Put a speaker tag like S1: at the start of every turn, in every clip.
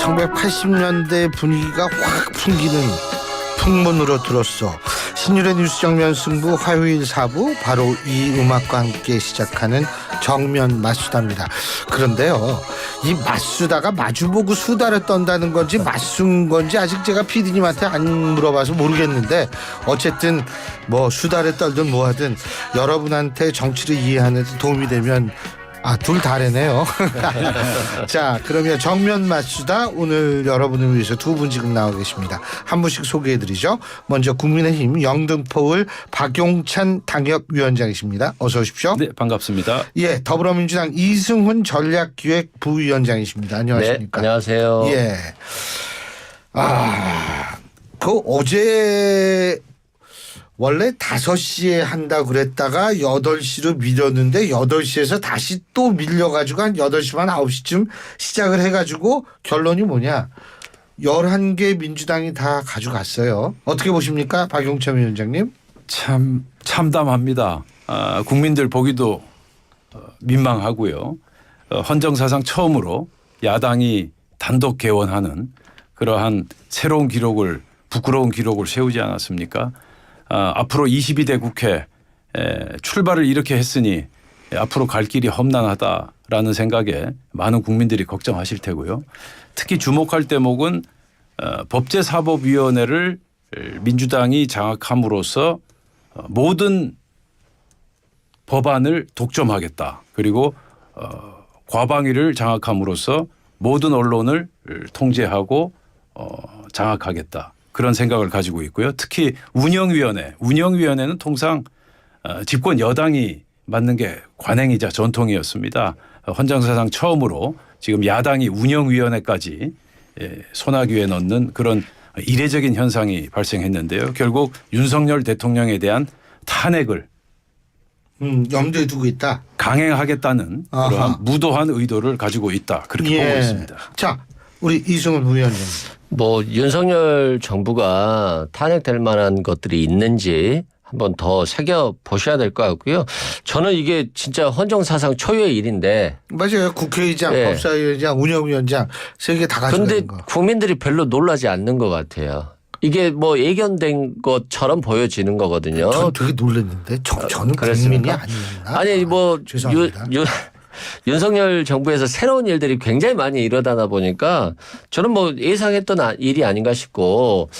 S1: 1980년대 분위기가 확 풍기는 풍문으로 들었어. 신율의 뉴스 정면 승부 화요일 4부, 바로 이 음악과 함께 시작하는 정면 맞수다입니다. 그런데요, 이 맞수다가 마주보고 수다를 떤다는 건지 맞순 건지 아직 제가 PD님한테 안 물어봐서 모르겠는데, 어쨌든 뭐 수다를 떨든 뭐하든 여러분한테 정치를 이해하는 데 도움이 되면 둘 다래네요. 자, 그러면 정면 맞수다, 오늘 여러분을 위해서 두 분 지금 나와 계십니다. 한 분씩 소개해드리죠. 먼저 국민의힘 영등포을 박용찬 당협위원장이십니다. 어서 오십시오.
S2: 네, 반갑습니다.
S1: 예, 더불어민주당 이승훈 전략기획 부위원장이십니다. 안녕하십니까?
S3: 네, 안녕하세요.
S1: 예. 어제 원래 5시에 한다 그랬다가 8시로 미뤘는데 8시에서 다시 또 밀려가지고 한 8시 반 9시쯤 시작을 해가지고 결론이 뭐냐, 11개 민주당이 다 가져갔어요. 어떻게 보십니까, 박용찬 위원장님?
S2: 참 참담합니다. 국민들 보기도 민망하고요. 헌정사상 처음으로 야당이 단독 개원하는 그러한 새로운 기록을, 부끄러운 기록을 세우지 않았습니까? 앞으로 22대 국회 출발을 이렇게 했으니 앞으로 갈 길이 험난하다라는 생각에 많은 국민들이 걱정하실 테고요. 특히 주목할 대목은 법제사법위원회를 민주당이 장악함으로써 모든 법안을 독점하겠다. 그리고 과방위를 장악함으로써 모든 언론을 통제하고 장악하겠다. 그런 생각을 가지고 있고요. 특히 운영위원회는 통상 집권 여당이 맡는 게 관행이자 전통이었습니다. 헌정사상 처음으로 지금 야당이 운영위원회까지 손아귀에 넣는 그런 이례적인 현상이 발생했는데요. 결국 윤석열 대통령에 대한 탄핵을
S1: 염두에 두고 있다.
S2: 강행하겠다는 그러한 무도한 의도를 가지고 있다. 그렇게 보고 있습니다.
S1: 자, 우리 이승훈 부위원장님.
S3: 윤석열 정부가 탄핵될 만한 것들이 있는지 한번 더 새겨보셔야 될 것 같고요. 저는 이게 진짜 헌정사상 초유의 일인데.
S1: 맞아요. 국회의장,
S3: 네.
S1: 법사위원장, 운영위원장 3개 다 가져가는
S3: 그런데
S1: 거.
S3: 국민들이 별로 놀라지 않는 것 같아요. 이게 예견된 것처럼 보여지는 거거든요.
S1: 전 되게 놀랐는데 저는 국민이 아니었나?
S3: 아니
S1: 죄송합니다.
S3: 윤석열 정부에서 새로운 일들이 굉장히 많이 일어나다 보니까 저는 예상했던 일이 아닌가 싶고,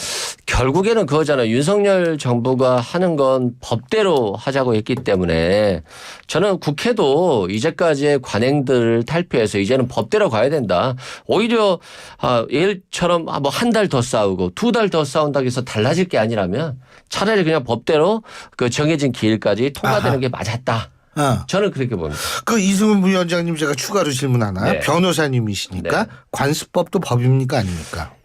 S3: 결국에는 그거잖아요. 윤석열 정부가 하는 건 법대로 하자고 했기 때문에 저는 국회도 이제까지의 관행들을 탈피해서 이제는 법대로 가야 된다. 오히려 예일처럼 한 달 더 싸우고 2달 더 싸운다고 해서 달라질 게 아니라면 차라리 그냥 법대로 그 정해진 기일까지 통과되는 게 맞았다. 저는 그렇게 봅니다.
S1: 그 이승훈 부위원장님, 제가 추가로 질문 하나.
S3: 네.
S1: 변호사님이시니까
S3: 네.
S1: 관습법도 법입니까 아닙니까?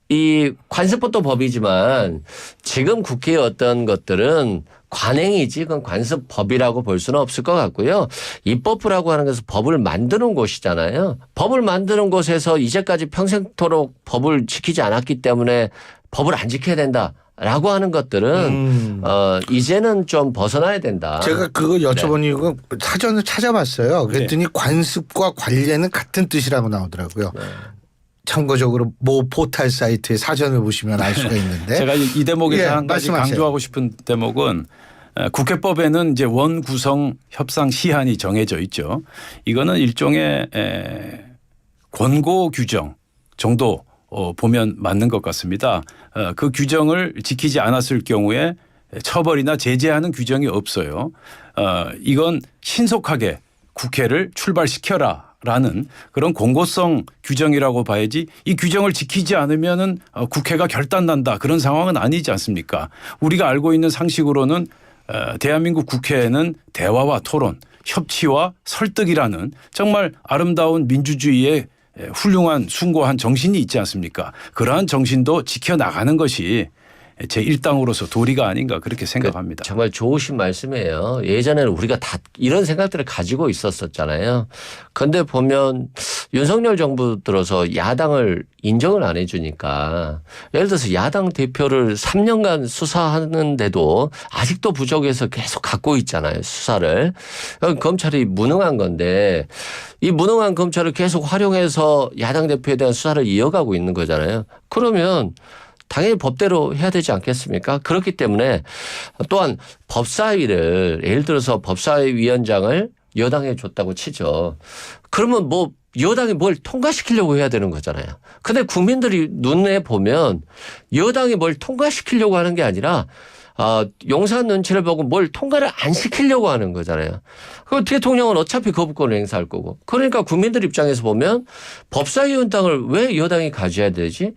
S3: 이 관습법도 법이지만 지금 국회의 어떤 것들은 관행이지 그건 관습법이라고 볼 수는 없을 것 같고요. 입법부라고 하는 것은 법을 만드는 곳이잖아요. 법을 만드는 곳에서 이제까지 평생토록 법을 지키지 않았기 때문에 법을 안 지켜야 된다. 라고 하는 것들은 이제는 좀 벗어나야 된다.
S1: 제가 그거 여쭤본 이유가 사전을 찾아봤어요. 그랬더니 관습과 관례는 같은 뜻이라고 나오더라고요. 참고적으로 모 포털 사이트의 사전을 보시면 알 수가 있는데.
S2: 제가 이 대목에서 한 가지
S1: 말씀하세요.
S2: 강조하고 싶은 대목은, 국회법에는 이제 원구성 협상 시한이 정해져 있죠. 이거는 일종의 권고 규정 정도 보면 맞는 것 같습니다. 그 규정을 지키지 않았을 경우에 처벌이나 제재하는 규정이 없어요. 이건 신속하게 국회를 출발시켜라라는 그런 공고성 규정이라고 봐야지, 이 규정을 지키지 않으면은 국회가 결단난다, 그런 상황은 아니지 않습니까? 우리가 알고 있는 상식으로는 대한민국 국회에는 대화와 토론, 협치와 설득이라는 정말 아름다운 민주주의의 훌륭한 숭고한 정신이 있지 않습니까? 그러한 정신도 지켜나가는 것이 제1당으로서 도리가 아닌가 그렇게 생각합니다.
S3: 정말 좋으신 말씀이에요. 예전에는 우리가 다 이런 생각들을 가지고 있었잖아요. 그런데 보면 윤석열 정부 들어서 야당을 인정을 안 해주니까 예를 들어서 야당 대표를 3년간 수사하는데도 아직도 부족해서 계속 갖고 있잖아요. 수사를. 검찰이 무능한 건데 이 무능한 검찰을 계속 활용해서 야당 대표에 대한 수사를 이어가고 있는 거잖아요. 그러면 당연히 법대로 해야 되지 않겠습니까? 그렇기 때문에 또한 법사위를 예를 들어서 법사위 위원장을 여당에 줬다고 치죠. 그러면 뭐 여당이 뭘 통과시키려고 해야 되는 거잖아요. 근데 국민들이 눈에 보면 여당이 뭘 통과시키려고 하는 게 아니라 용산 눈치를 보고 뭘 통과를 안 시키려고 하는 거잖아요. 그 대통령은 어차피 거부권을 행사할 거고. 그러니까 국민들 입장에서 보면 법사위원장을 왜 여당이 가져야 되지?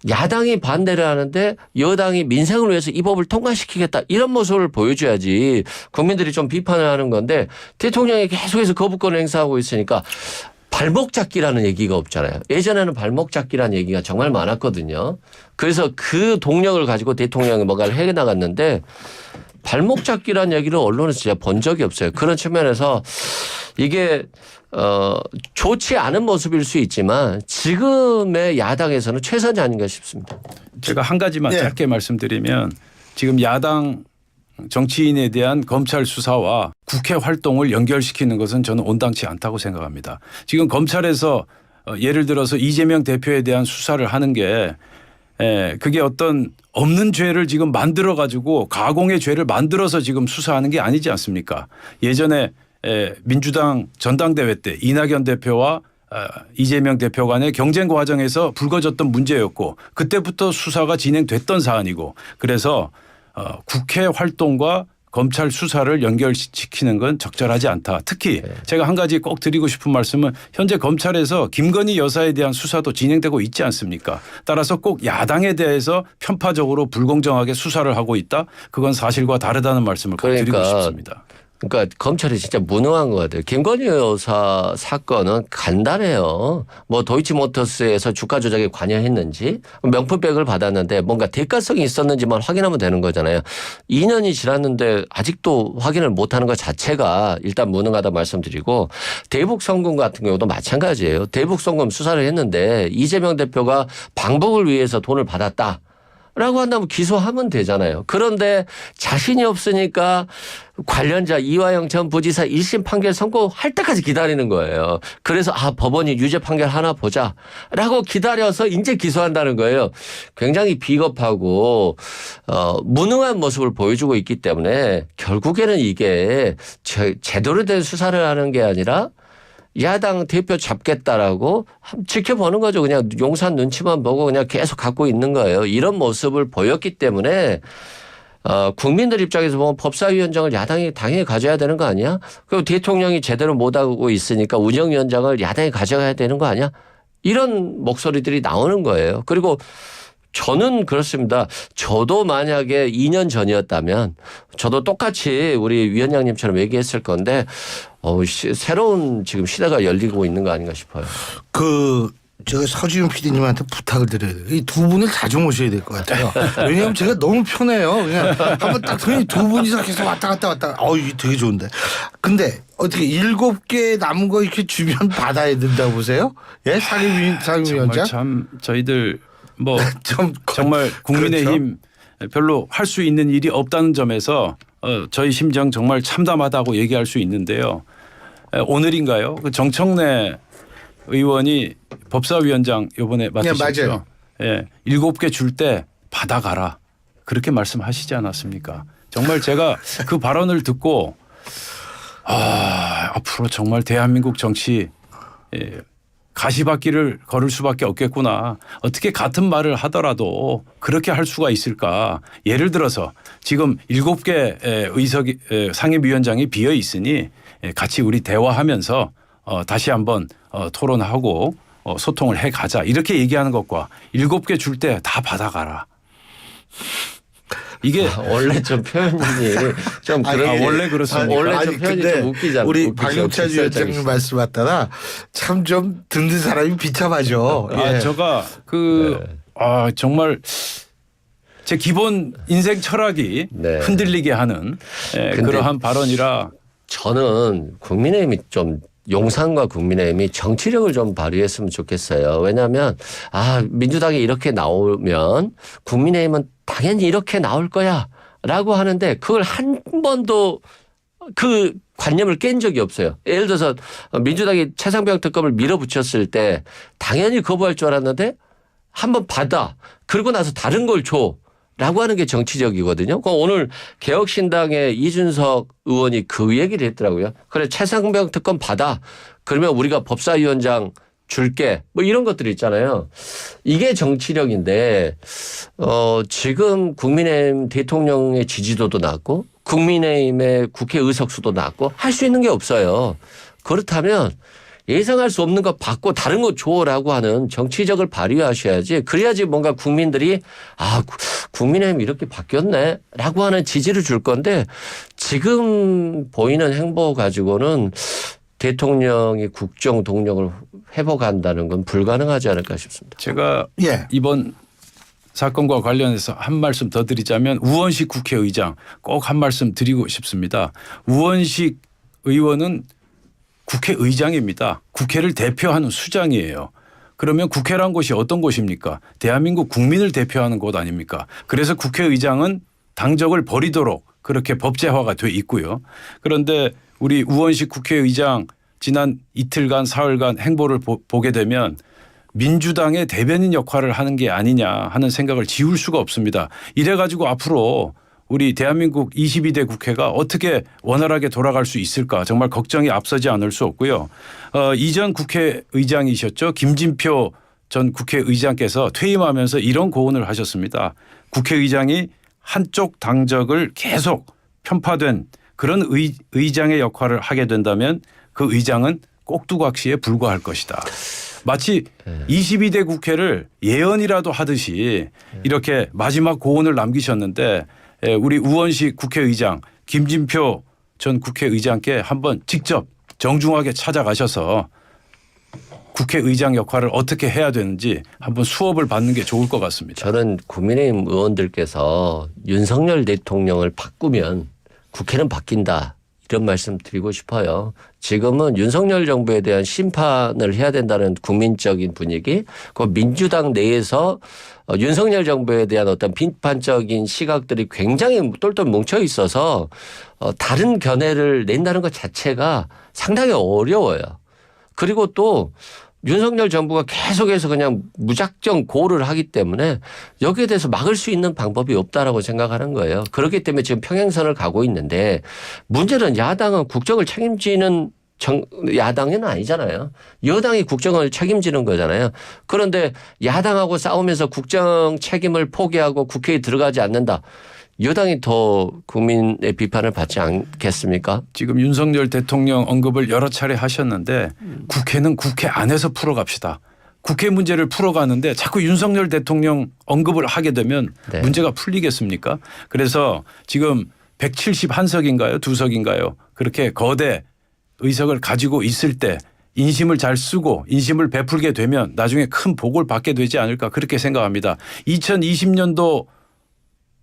S3: 야당이 반대를 하는데 여당이 민생을 위해서 이 법을 통과시키겠다 이런 모습을 보여줘야지 국민들이 좀 비판을 하는 건데 대통령이 계속해서 거부권을 행사하고 있으니까 발목 잡기라는 얘기가 없잖아요. 예전에는 발목 잡기라는 얘기가 정말 많았거든요. 그래서 그 동력을 가지고 대통령이 뭔가를 해 나갔는데 발목 잡기라는 얘기를 언론에서 진짜 본 적이 없어요. 그런 측면에서 이게 좋지 않은 모습일 수 있지만 지금의 야당에서는 최선이 아닌가 싶습니다.
S2: 제가 한 가지만 짧게 말씀드리면 지금 야당 정치인에 대한 검찰 수사와 국회 활동을 연결시키는 것은 저는 온당치 않다고 생각합니다. 지금 검찰에서 예를 들어서 이재명 대표에 대한 수사를 하는 게 그게 어떤 없는 죄를 지금 만들어 가지고 가공의 죄를 만들어서 지금 수사하는 게 아니지 않습니까? 예전에 민주당 전당대회 때 이낙연 대표와 이재명 대표 간의 경쟁 과정에서 불거졌던 문제였고 그때부터 수사가 진행됐던 사안이고 그래서 국회 활동과 검찰 수사를 연결시키는 건 적절하지 않다. 특히 제가 한 가지 꼭 드리고 싶은 말씀은 현재 검찰에서 김건희 여사에 대한 수사도 진행되고 있지 않습니까? 따라서 꼭 야당에 대해서 편파적으로 불공정하게 수사를 하고 있다. 그건 사실과 다르다는 말씀을 꼭 드리고 싶습니다.
S3: 그러니까 검찰이 진짜 무능한 것 같아요. 김건희 여사 사건은 간단해요. 뭐 도이치모터스에서 주가 조작에 관여했는지 명품백을 받았는데 뭔가 대가성이 있었는지만 확인하면 되는 거잖아요. 2년이 지났는데 아직도 확인을 못하는 것 자체가 일단 무능하다 말씀드리고 대북송금 같은 경우도 마찬가지예요. 대북송금 수사를 했는데 이재명 대표가 방북을 위해서 돈을 받았다. 라고 한다면 기소하면 되잖아요. 그런데 자신이 없으니까 관련자 이화영 전 부지사 1심 판결 선고할 때까지 기다리는 거예요. 그래서 법원이 유죄 판결 하나 보자 라고 기다려서 이제 기소한다는 거예요. 굉장히 비겁하고 무능한 모습을 보여주고 있기 때문에 결국에는 이게 제대로 된 수사를 하는 게 아니라 야당 대표 잡겠다라고 지켜보는 거죠. 그냥 용산 눈치만 보고 그냥 계속 갖고 있는 거예요. 이런 모습을 보였기 때문에 국민들 입장에서 보면 법사위원장을 야당이 당연히 가져야 되는 거 아니야? 그리고 대통령이 제대로 못하고 있으니까 운영위원장을 야당이 가져가야 되는 거 아니야? 이런 목소리들이 나오는 거예요. 그리고 저는 그렇습니다. 저도 만약에 2년 전이었다면 저도 똑같이 우리 위원장님처럼 얘기했을 건데 새로운 지금 시대가 열리고 있는 거 아닌가 싶어요.
S1: 제가 서지훈 PD님한테 부탁을 드려야 돼요. 이 두 분을 자주 모셔야 될 것 같아요. 왜냐하면 제가 너무 편해요. 그냥 한번 딱 들으니 두 분이서 계속 왔다 갔다. 이게 되게 좋은데. 근데 어떻게 7개 남은 거 이렇게 주면 받아야 된다고 보세요? 예, 상임위원장.
S2: 참 저희들 뭐 정말 국민의힘 그렇죠? 별로 할 수 있는 일이 없다는 점에서 저희 심정 정말 참담하다고 얘기할 수 있는데요. 오늘인가요? 그 정청래 의원이 법사위원장 이번에 맡으셨죠. 예, 7개 줄 때 받아가라 그렇게 말씀하시지 않았습니까? 정말 제가 그 발언을 듣고 앞으로 정말 대한민국 정치 가시밭길을 걸을 수밖에 없겠구나. 어떻게 같은 말을 하더라도 그렇게 할 수가 있을까. 예를 들어서 지금 7개 의석이 상임위원장이 비어 있으니 같이 우리 대화하면서 다시 한번 토론하고 소통을 해가자. 이렇게 얘기하는 것과 7개 줄 때 다 받아가라. 이게
S3: 원래 좀 표현이 좀 그런
S2: 원래 그렇습니다.
S3: 원래 좀 표현이 좀 웃기잖아요.
S1: 우리 박영찬 위원장님 말씀 왔다가 참 좀 듣는 사람이 비참하죠.
S2: 제가 정말 제 기본 인생 철학이
S3: 네.
S2: 흔들리게 하는 그러한 발언이라
S3: 저는 국민의힘이 좀 용산과 국민의힘이 정치력을 좀 발휘했으면 좋겠어요. 왜냐하면 민주당이 이렇게 나오면 국민의힘은 당연히 이렇게 나올 거야 라고 하는데 그걸 한 번도 그 관념을 깬 적이 없어요. 예를 들어서 민주당이 최상병 특검을 밀어붙였을 때 당연히 거부할 줄 알았는데 한번 받아. 그러고 나서 다른 걸 줘. 라고 하는 게 정치적이거든요. 오늘 개혁신당의 이준석 의원이 그 얘기를 했더라고요. 그래 최상병 특검 받아. 그러면 우리가 법사위원장 줄게. 뭐 이런 것들이 있잖아요. 이게 정치력인데 지금 국민의힘 대통령의 지지도도 낮고 국민의힘의 국회 의석수도 낮고 할 수 있는 게 없어요. 그렇다면 예상할 수 없는 거 받고 다른 거 줘라고 하는 정치적을 발휘하셔야지. 그래야지 뭔가 국민들이 국민의힘 이렇게 바뀌었네 라고 하는 지지를 줄 건데 지금 보이는 행보 가지고는 대통령이 국정 동력을 회복한다는 건 불가능하지 않을까 싶습니다.
S2: 제가
S1: 예.
S2: 이번 사건과 관련해서 한 말씀 더 드리자면 우원식 국회의장 꼭 한 말씀 드리고 싶습니다. 우원식 의원은 국회의장입니다. 국회를 대표하는 수장이에요. 그러면 국회란 곳이 어떤 곳입니까? 대한민국 국민을 대표하는 곳 아닙니까? 그래서 국회의장은 당적을 버리도록 그렇게 법제화가 돼 있고요. 그런데 우리 우원식 국회의장 지난 이틀간 사흘간 행보를 보게 되면 민주당의 대변인 역할을 하는 게 아니냐 하는 생각을 지울 수가 없습니다. 이래가지고 앞으로 우리 대한민국 22대 국회가 어떻게 원활하게 돌아갈 수 있을까 정말 걱정이 앞서지 않을 수 없고요. 이전 국회의장이셨죠. 김진표 전 국회의장께서 퇴임하면서 이런 고언을 하셨습니다. 국회의장이 한쪽 당적을 계속 편파된 그런 의장의 역할을 하게 된다면 그 의장은 꼭두각시에 불과할 것이다. 마치 22대 국회를 예언이라도 하듯이 이렇게 마지막 고언을 남기셨는데 우리 우원식 국회의장 김진표 전 국회의장께 한번 직접 정중하게 찾아가셔서 국회의장 역할을 어떻게 해야 되는지 한번 수업을 받는 게 좋을 것 같습니다.
S3: 저는 국민의힘 의원들께서 윤석열 대통령을 바꾸면 국회는 바뀐다. 이런 말씀 드리고 싶어요. 지금은 윤석열 정부에 대한 심판을 해야 된다는 국민적인 분위기, 그 민주당 내에서 윤석열 정부에 대한 어떤 비판적인 시각들이 굉장히 똘똘 뭉쳐 있어서 다른 견해를 낸다는 것 자체가 상당히 어려워요. 그리고 또 윤석열 정부가 계속해서 그냥 무작정 고를 하기 때문에 여기에 대해서 막을 수 있는 방법이 없다라고 생각하는 거예요. 그렇기 때문에 지금 평행선을 가고 있는데 문제는 야당은 국정을 책임지는 야당은 아니잖아요. 여당이 국정을 책임지는 거잖아요. 그런데 야당하고 싸우면서 국정 책임을 포기하고 국회에 들어가지 않는다. 여당이 더 국민의 비판을 받지 않겠습니까?
S2: 지금 윤석열 대통령 언급을 여러 차례 하셨는데 국회는 국회 안에서 풀어갑시다. 국회 문제를 풀어가는데 자꾸 윤석열 대통령 언급을 하게 되면
S3: 네.
S2: 문제가 풀리겠습니까? 그래서 지금 171석인가요? 2석인가요? 그렇게 거대 의석을 가지고 있을 때 인심을 잘 쓰고 인심을 베풀게 되면 나중에 큰 복을 받게 되지 않을까 그렇게 생각합니다. 2020년도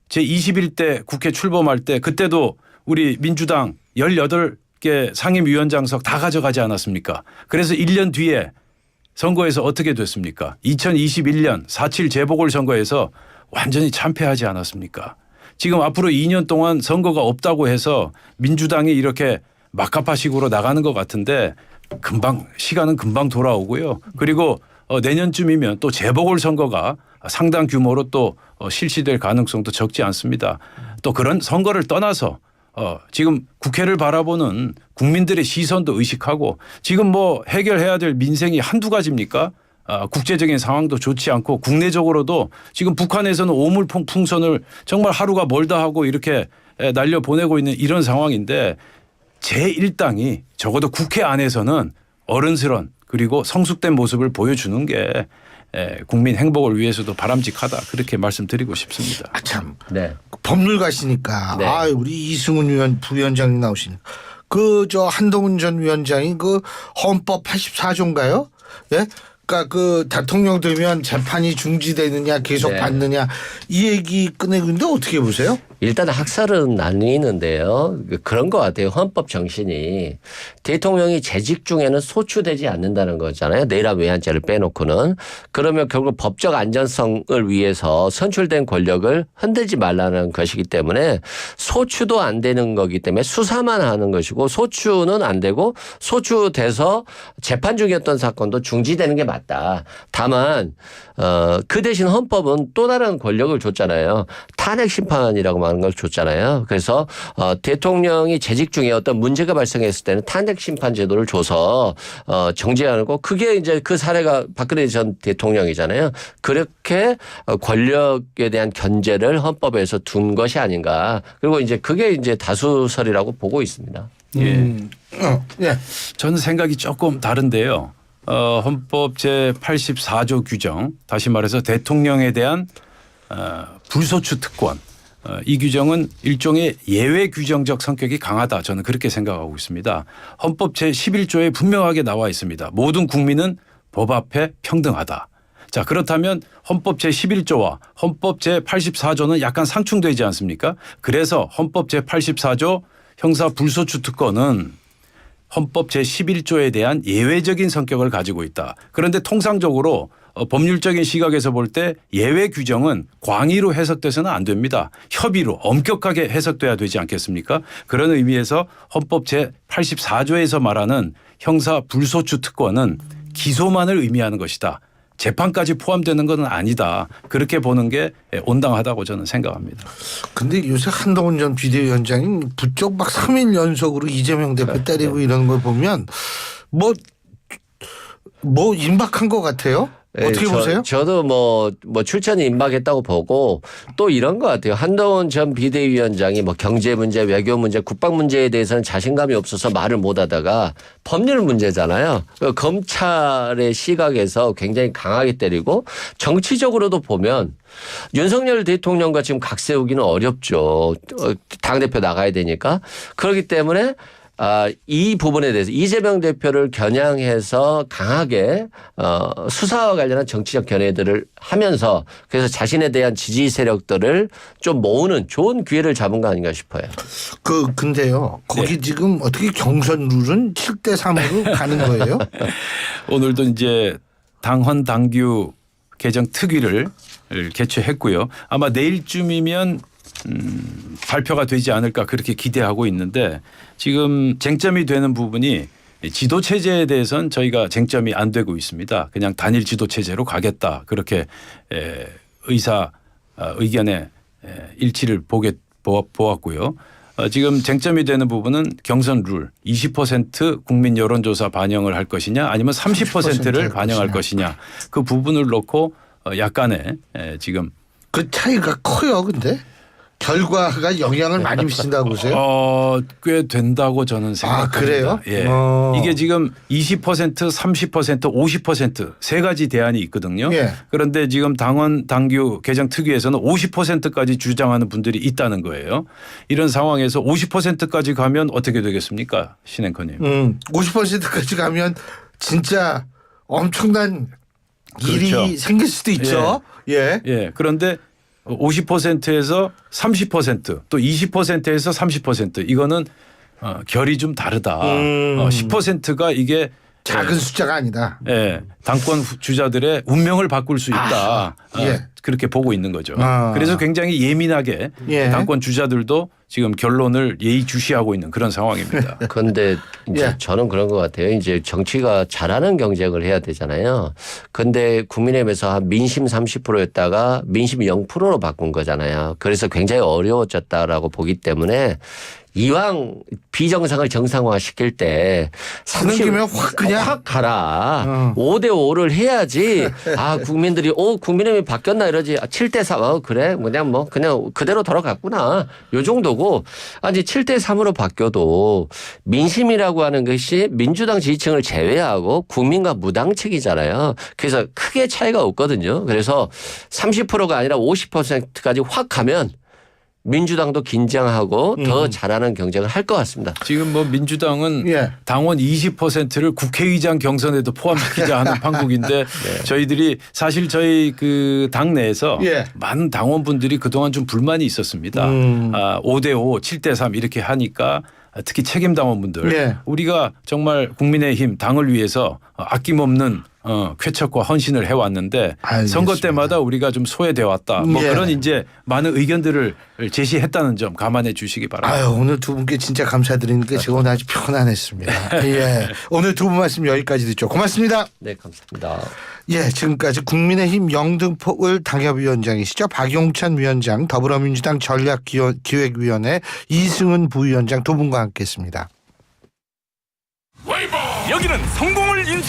S2: 제21대 국회 출범할 때 그때도 우리 민주당 18개 상임위원장석 다 가져가지 않았습니까? 그래서 1년 뒤에 선거에서 어떻게 됐습니까? 2021년 4.7 재보궐선거에서 완전히 참패하지 않았습니까? 지금 앞으로 2년 동안 선거가 없다고 해서 민주당이 이렇게 막가파식으로 나가는 것 같은데 시간은 금방 돌아오고요. 그리고 내년쯤이면 또 재보궐선거가 상당 규모로 또 실시될 가능성도 적지 않습니다. 또 그런 선거를 떠나서 지금 국회를 바라보는 국민들의 시선도 의식하고 지금 뭐 해결해야 될 민생이 한두 가지입니까? 국제적인 상황도 좋지 않고 국내적으로도 지금 북한에서는 오물풍선을 정말 하루가 멀다 하고 이렇게 날려보내고 있는 이런 상황인데 제1당이 적어도 국회 안에서는 어른스런 그리고 성숙된 모습을 보여주는 게 국민 행복을 위해서도 바람직하다 그렇게 말씀드리고 싶습니다.
S1: 참
S3: 네.
S1: 법률가시니까
S3: 네.
S1: 우리 이승훈 부위원장님 나오시니까 그 한동훈 전 위원장이 그 헌법 84조인가요? 예? 아까 그 대통령 되면 재판이 중지되느냐 계속
S3: 네.
S1: 받느냐 이 얘기 꺼내고 있는데 어떻게 보세요?
S3: 일단 학설은 나뉘는데요. 그런 것 같아요. 헌법 정신이 대통령이 재직 중에는 소추되지 않는다는 거잖아요. 내란 외환죄를 빼놓고는. 그러면 결국 법적 안전성을 위해서 선출된 권력을 흔들지 말라는 것이기 때문에 소추도 안 되는 거기 때문에 수사만 하는 것이고 소추는 안 되고 소추돼서 재판 중이었던 사건도 중지되는 게 맞다. 다만 그 대신 헌법은 또 다른 권력을 줬잖아요. 탄핵 심판이라고 하는 걸 줬잖아요. 그래서 대통령이 재직 중에 어떤 문제가 발생했을 때는 탄핵 심판 제도를 줘서 정지하고 그게 이제 그 사례가 박근혜 전 대통령이잖아요. 그렇게 권력에 대한 견제를 헌법에서 둔 것이 아닌가. 그리고 이제 그게 이제 다수설이라고 보고 있습니다.
S2: 예.
S1: 예.
S2: 저는 생각이 조금 다른데요. 헌법 제 84조 규정, 다시 말해서 대통령에 대한 불소추 특권, 이 규정은 일종의 예외 규정적 성격이 강하다. 저는 그렇게 생각하고 있습니다. 헌법 제 11조에 분명하게 나와 있습니다. 모든 국민은 법 앞에 평등하다. 자, 그렇다면 헌법 제 11조와 헌법 제 84조는 약간 상충되지 않습니까? 그래서 헌법 제 84조 형사 불소추 특권은 헌법 제11조에 대한 예외적인 성격을 가지고 있다. 그런데 통상적으로 법률적인 시각에서 볼 때 예외 규정은 광의로 해석돼서는 안 됩니다. 협의로 엄격하게 해석돼야 되지 않겠습니까? 그런 의미에서 헌법 제84조에서 말하는 형사 불소추 특권은 기소만을 의미하는 것이다. 재판까지 포함되는 것은 아니다. 그렇게 보는 게 온당하다고 저는 생각합니다.
S1: 근데 요새 한동훈 전 비대위원장이 부쩍 막 3일 연속으로 이재명 대표 때리고 이러는 걸 보면 뭐 임박한 것 같아요. 어떻게 보세요?
S3: 저도 뭐 출전이 임박했다고 보고 또 이런 것 같아요. 한동훈 전 비대위원장이 뭐 경제 문제, 외교 문제, 국방 문제에 대해서는 자신감이 없어서 말을 못 하다가 법률 문제잖아요. 검찰의 시각에서 굉장히 강하게 때리고 정치적으로도 보면 윤석열 대통령과 지금 각 세우기는 어렵죠. 당대표 나가야 되니까. 그렇기 때문에 이 부분에 대해서 이재명 대표를 겨냥해서 강하게 수사와 관련한 정치적 견해들을 하면서 그래서 자신에 대한 지지 세력들을 좀 모으는 좋은 기회를 잡은 거 아닌가 싶어요.
S1: 근데요. 거기
S2: 네.
S1: 지금 어떻게 경선 룰은 7대 3으로 가는 거예요?
S2: 오늘도 이제 당헌 당규 개정 특위를 개최했고요. 아마 내일쯤이면 발표가 되지 않을까 그렇게 기대하고 있는데 지금 쟁점이 되는 부분이 지도 체제에 대해서는 저희가 쟁점이 안 되고 있습니다. 그냥 단일 지도 체제로 가겠다. 그렇게 의견의 일치를 보았고요. 지금 쟁점이 되는 부분은 경선 룰 20% 국민 여론조사 반영을 할 것이냐 아니면 30%를 반영할 것이냐 그 부분을 놓고 약간의 지금
S1: 그 차이가 커요. 근데 결과가 영향을 많이 미친다고 보세요?
S2: 꽤 된다고 저는 생각합니다.
S1: 그래요?
S2: 예. 이게 지금 20%, 30%, 50% 세 가지 대안이 있거든요.
S1: 예.
S2: 그런데 지금 당원 당규 개정 특위에서는 50%까지 주장하는 분들이 있다는 거예요. 이런 상황에서 50%까지 가면 어떻게 되겠습니까? 신앵커님.
S1: 50%까지 가면 진짜 엄청난 일이
S2: 그렇죠.
S1: 생길 수도 있죠. 예.
S2: 예. 그런데 50%에서 30% 또 20%에서 30% 이거는 결이 좀 다르다. 10%가 이게
S1: 작은 숫자가 아니다.
S2: 예, 당권 주자들의 운명을 바꿀 수 있다.
S1: 예.
S2: 그렇게 보고 있는 거죠.
S1: 아.
S2: 그래서 굉장히 예민하게
S1: 예.
S2: 당권 주자들도 지금 결론을 예의주시하고 있는 그런 상황입니다.
S3: 그런데 이제
S1: 예.
S3: 저는 그런 것 같아요. 이제 정치가 잘하는 경쟁을 해야 되잖아요. 그런데 국민의힘에서 한 민심 30%였다가 민심 0%로 바꾼 거잖아요. 그래서 굉장히 어려워졌다라고 보기 때문에 이왕 비정상을 정상화 시킬 때
S1: 하는 김에 확 그냥
S3: 확 가라. 5대5를 해야지. 국민들이 국민의힘이 바뀌었나 이러지. 7대3 그래 그냥 그대로 돌아갔구나. 요 정도고 아니 7대3으로 바뀌어도 민심이라고 하는 것이 민주당 지지층을 제외하고 국민과 무당측이잖아요. 그래서 크게 차이가 없거든요. 그래서 30%가 아니라 50%까지 확 가면 민주당도 긴장하고 더 잘하는 경쟁을 할 것 같습니다.
S2: 지금 뭐 민주당은
S1: 예.
S2: 당원 20%를 국회의장 경선에도 포함시키자 하는 판국인데 저희들이 사실 저희 그 당내에서
S1: 예.
S2: 많은 당원분들이 그동안 좀 불만이 있었습니다. 5대5, 7대3 이렇게 하니까 특히 책임 당원분들
S1: 예.
S2: 우리가 정말 국민의힘 당을 위해서 아낌없는 쾌척과 헌신을 해왔는데
S1: 알겠습니다.
S2: 선거 때마다 우리가 좀 소외돼 왔다. 뭐
S1: 예.
S2: 그런 이제 많은 의견들을 제시했다는 점 감안해 주시기 바랍니다.
S1: 아유, 오늘 두 분께 진짜 감사드리니까 제가 오늘 아주 편안했습니다. 예. 오늘 두 분 말씀 여기까지 듣죠. 고맙습니다.
S3: 네, 감사합니다.
S1: 예, 지금까지 국민의힘 영등포을 당협위원장이시죠. 박용찬 위원장, 더불어민주당 전략기획위원회 이승은 부위원장 두 분과 함께했습니다.
S4: 여기는 성공을